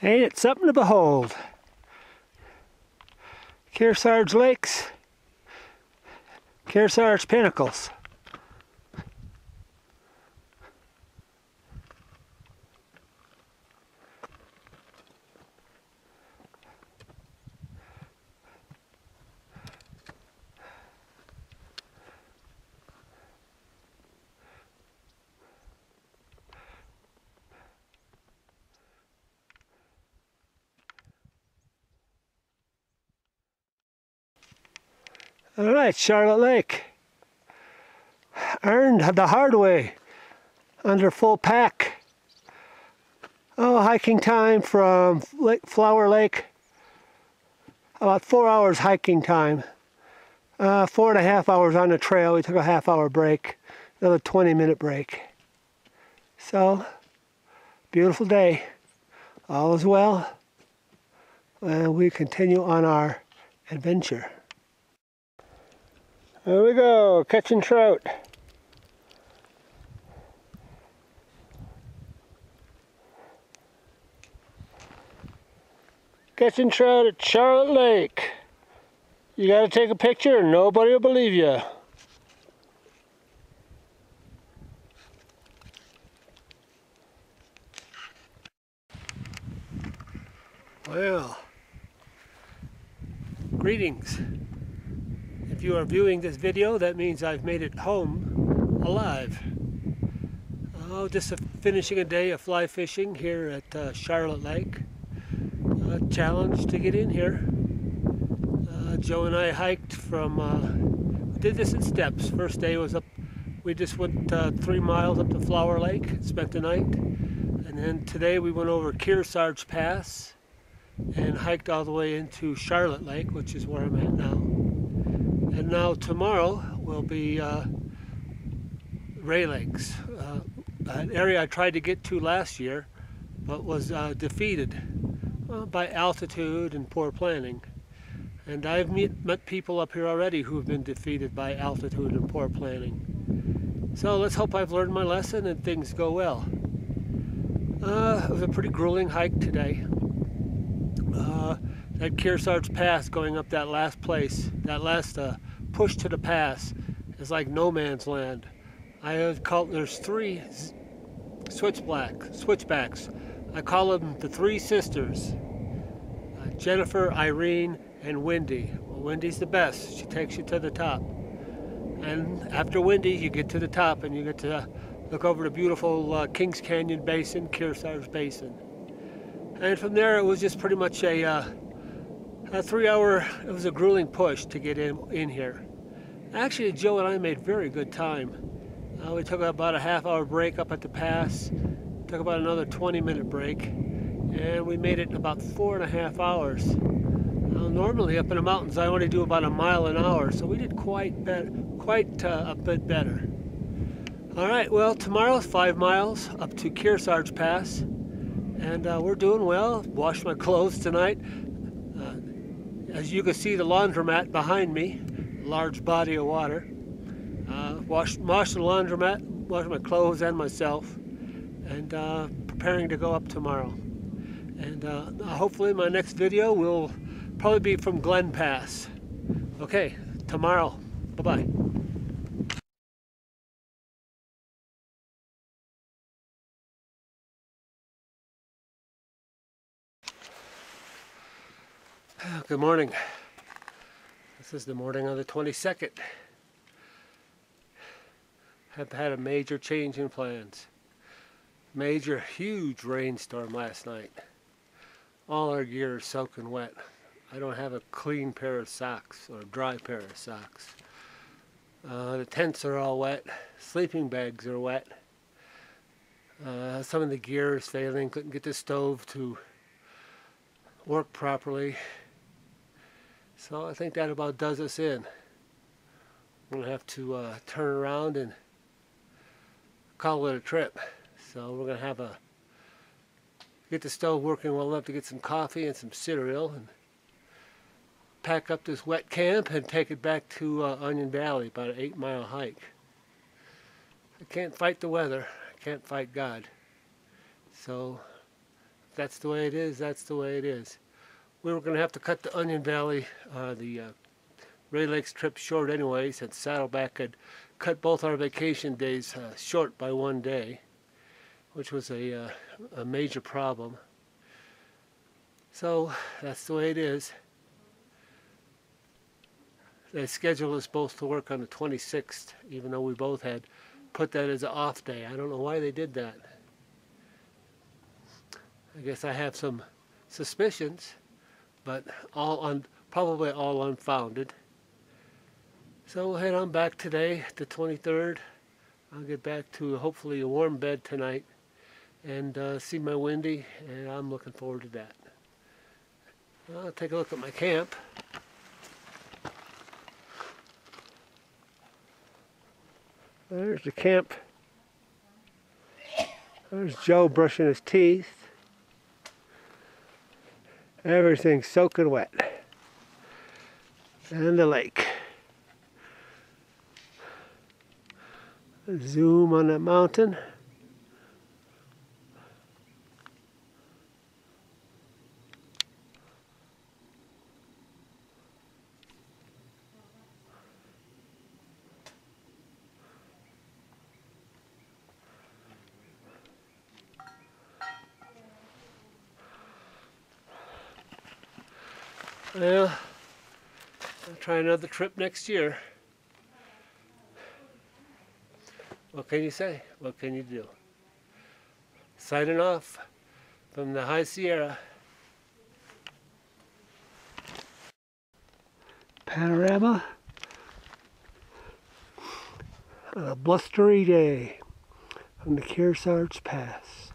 Ain't it something to behold? Kearsarge Lakes, Kearsarge Pinnacles. All right, Charlotte Lake. Earned the hard way under full pack. Oh, hiking time from Flower Lake. About 4 hours hiking time. 4.5 hours on the trail. We took a half-hour break. Another 20-minute break. So, beautiful day. All is well. And we continue on our adventure. There we go, catching trout. Catching trout at Charlotte Lake. You gotta take a picture and nobody will believe you. Well, greetings. If you are viewing this video, that means I've made it home alive. Oh, just finishing a day of fly fishing here at Charlotte Lake. A challenge to get in here. Joe and I hiked from, did this in steps. First day was up, we just went 3 miles up to Flower Lake, spent the night. And then today we went over Kearsarge Pass and hiked all the way into Charlotte Lake, which is where I'm at now. And now tomorrow will be Ray Lakes, an area I tried to get to last year, but was defeated by altitude and poor planning. And I've met people up here already who have been defeated by altitude and poor planning. So let's hope I've learned my lesson and things go well. It was a pretty grueling hike today. That Kearsarge Pass, going up that last place, that last push to the pass, is like no man's land. There's 3 switchbacks. I call them the 3 sisters. Jennifer, Irene, and Wendy. Well, Wendy's the best. She takes you to the top. And after Wendy, you get to the top and you get to look over the beautiful Kings Canyon Basin, Kearsarge Basin. And from there, it was just pretty much a 3-hour, it was a grueling push to get in here. Actually, Joe and I made very good time. We took about a half-hour break up at the pass, took about another 20-minute break, and we made it in about 4.5 hours. Normally up in the mountains, I only do about 1 mile an hour, so we did quite a bit better. All right, well, tomorrow's 5 miles up to Kearsarge Pass, and we're doing well. Washed my clothes tonight. As you can see, the laundromat behind me, large body of water. Washed the laundromat, washed my clothes and myself, and preparing to go up tomorrow. And hopefully my next video will probably be from Glen Pass. Okay, tomorrow. Bye-bye. Good morning. This is the morning of the 22nd. Have had a major change in plans. Major, huge rainstorm last night. All our gear is soaking wet. I don't have a clean pair of socks or a dry pair of socks. The tents are all wet. Sleeping bags are wet. Some of the gear is failing. Couldn't get the stove to work properly. So I think that about does us in. We're going to have to turn around and call it a trip. So we're going to have get the stove working well enough to get some coffee and some cereal and pack up this wet camp and take it back to Onion Valley, about an 8-mile hike. I can't fight the weather. I can't fight God. So that's the way it is. That's the way it is. We were going to have to cut the Onion Valley, the Ray Lakes trip short anyway, since Saddleback had cut both our vacation days short by one day, which was a major problem. So that's the way it is. They scheduled us both to work on the 26th, even though we both had put that as an off day. I don't know why they did that. I guess I have some suspicions, but probably all unfounded. So we'll head on back today, the 23rd. I'll get back to hopefully a warm bed tonight and see my Wendy, and I'm looking forward to that. I'll take a look at my camp. There's the camp. There's Joe brushing his teeth. Everything's soaking wet. And the lake. Zoom on that mountain. Well, I'll try another trip next year. What can you say? What can you do? Signing off from the High Sierra. Panorama on a blustery day from the Kearsarge Pass.